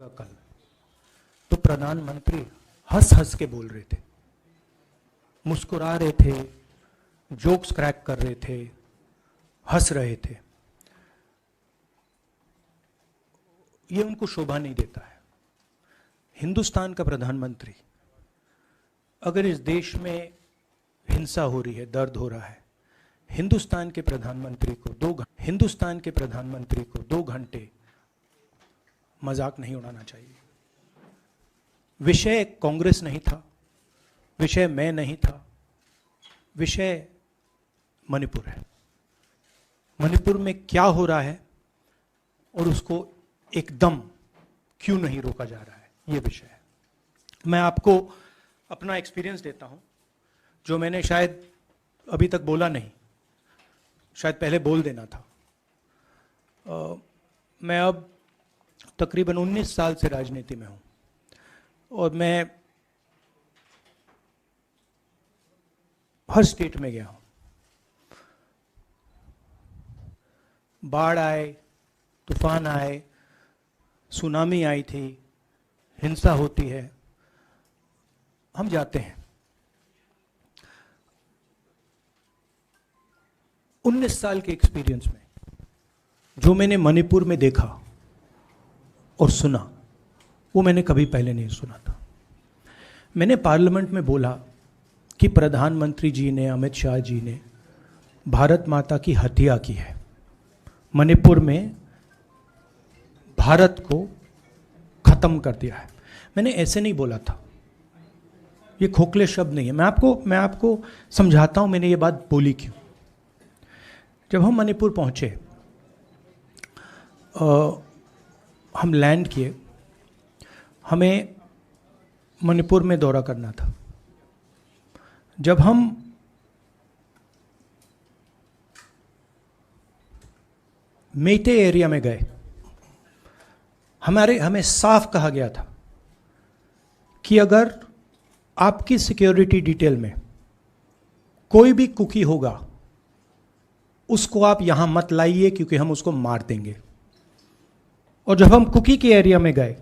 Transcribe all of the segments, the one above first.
कल तो प्रधानमंत्री हंस हंस के बोल रहे थे, मुस्कुरा रहे थे, जोक्स क्रैक कर रहे थे, हंस रहे थे। ये उनको शोभा नहीं देता है। हिंदुस्तान का प्रधानमंत्री, अगर इस देश में हिंसा हो रही है, दर्द हो रहा है, हिंदुस्तान के प्रधानमंत्री को 2 घंटे मजाक नहीं उड़ाना चाहिए। विषय कांग्रेस नहीं था, विषय मैं नहीं था, विषय मणिपुर है। मणिपुर में क्या हो रहा है और उसको एकदम क्यों नहीं रोका जा रहा है, ये विषय है। मैं आपको अपना एक्सपीरियंस देता हूं, जो मैंने शायद अभी तक बोला नहीं, शायद पहले बोल देना था। मैं अब तकरीबन 19 साल से राजनीति में हूं और मैं हर स्टेट में गया हूं। बाढ़ आए, तूफान आए, सुनामी आई थी, हिंसा होती है, हम जाते हैं। 19 साल के एक्सपीरियंस में जो मैंने मणिपुर में देखा और सुना, वो मैंने कभी पहले नहीं सुना था। मैंने पार्लियामेंट में बोला कि प्रधानमंत्री जी ने, अमित शाह जी ने भारत माता की हत्या की है, मणिपुर में भारत को खत्म कर दिया है। मैंने ऐसे नहीं बोला था, ये खोखले शब्द नहीं है। मैं आपको समझाता हूं मैंने ये बात बोली क्यों। जब हम मणिपुर पहुंचे, हम लैंड किए, हमें मणिपुर में दौरा करना था। जब हम मेइते एरिया में गए, हमें साफ कहा गया था कि अगर आपकी सिक्योरिटी डिटेल में कोई भी कुकी होगा, उसको आप यहां मत लाइए क्योंकि हम उसको मार देंगे। और जब हम कुकी के एरिया में गए,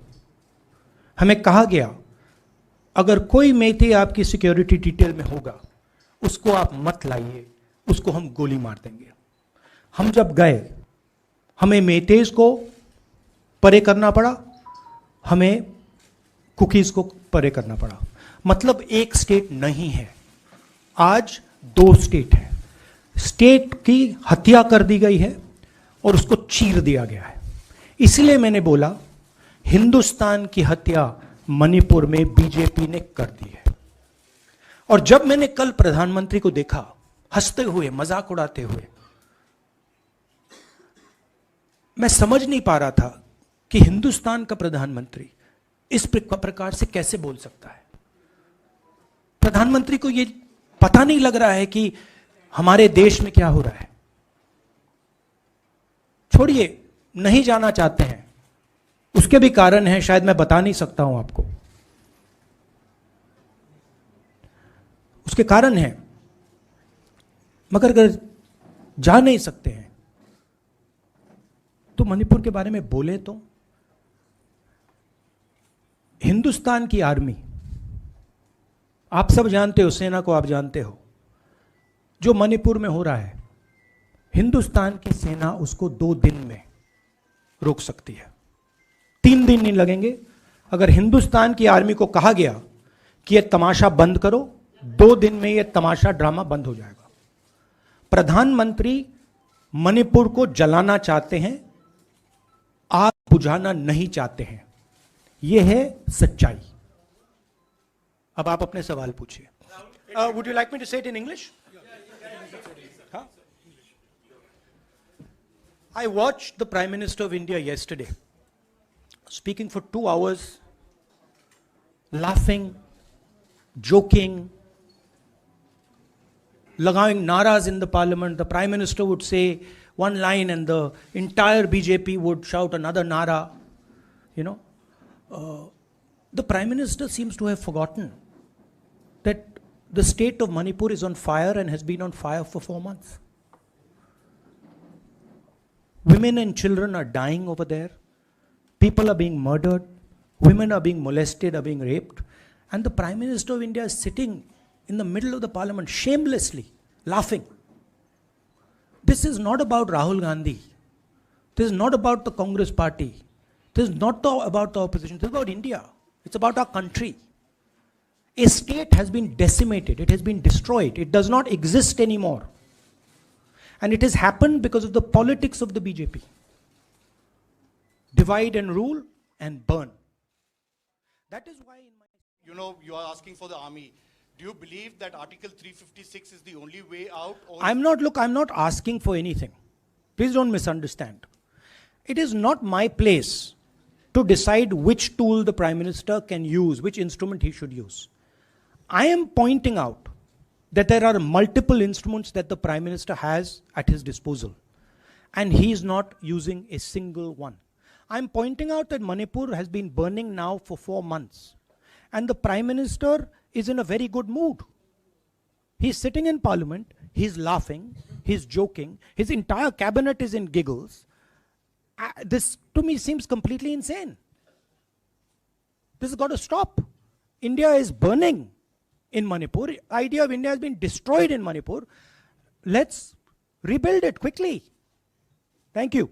हमें कहा गया अगर कोई मेइते आपकी सिक्योरिटी डिटेल में होगा, उसको आप मत लाइए, उसको हम गोली मार देंगे। हम जब गए, हमें मेइतेज को परे करना पड़ा, हमें कुकीज को परे करना पड़ा। मतलब एक स्टेट नहीं है, आज 2 स्टेट है। स्टेट की हत्या कर दी गई है और उसको चीर दिया गया है। इसलिए मैंने बोला हिंदुस्तान की हत्या मणिपुर में बीजेपी ने कर दी है। और जब मैंने कल प्रधानमंत्री को देखा हंसते हुए, मजाक उड़ाते हुए, मैं समझ नहीं पा रहा था कि हिंदुस्तान का प्रधानमंत्री इस प्रकार से कैसे बोल सकता है। प्रधानमंत्री को यह पता नहीं लग रहा है कि हमारे देश में क्या हो रहा है। छोड़िए, नहीं जाना चाहते हैं, उसके भी कारण हैं, शायद मैं बता नहीं सकता हूं आपको, उसके कारण हैं। मगर अगर जा नहीं सकते हैं तो मणिपुर के बारे में बोले तो। हिंदुस्तान की आर्मी, आप सब जानते हो, सेना को आप जानते हो, जो मणिपुर में हो रहा है, हिंदुस्तान की सेना उसको 2 दिन में रोक सकती है, 3 दिन नहीं लगेंगे। अगर हिंदुस्तान की आर्मी को कहा गया कि यह तमाशा बंद करो, 2 दिन में यह तमाशा, ड्रामा बंद हो जाएगा। प्रधानमंत्री मणिपुर को जलाना चाहते हैं, आग बुझाना नहीं चाहते हैं। यह है सच्चाई। अब आप अपने सवाल पूछिए। Would you like me to say it in English? I watched the Prime Minister of India yesterday speaking for 2 hours, laughing, joking, लगाing naras in the parliament. The Prime Minister would say one line and the entire BJP would shout another nara. You know, the Prime Minister seems to have forgotten that the state of Manipur is on fire and has been on fire for 4 months. Women and children are dying over there. People are being murdered. Women are being molested, are being raped. And the Prime Minister of India is sitting in the middle of the parliament, shamelessly laughing. This is not about Rahul Gandhi. This is not about the Congress party. This is not about the opposition. This is about India. It's about our country. A state has been decimated. It has been destroyed. It does not exist anymore. And it has happened because of the politics of the BJP. Divide and rule and burn. That is why in my... You are asking for the army. Do you believe that Article 356 is the only way out? I'm not asking for anything. Please don't misunderstand. It is not my place to decide which tool the Prime Minister can use, which instrument he should use. I am pointing out that there are multiple instruments that the Prime Minister has at his disposal, and he is not using a single one. I'm pointing out that Manipur has been burning now for 4 months, and the Prime Minister is in a very good mood. He's sitting in Parliament, he's laughing, he's joking, his entire cabinet is in giggles. This to me seems completely insane. This has got to stop. India is burning in Manipur. The idea of India has been destroyed in Manipur. Let's rebuild it quickly. Thank you.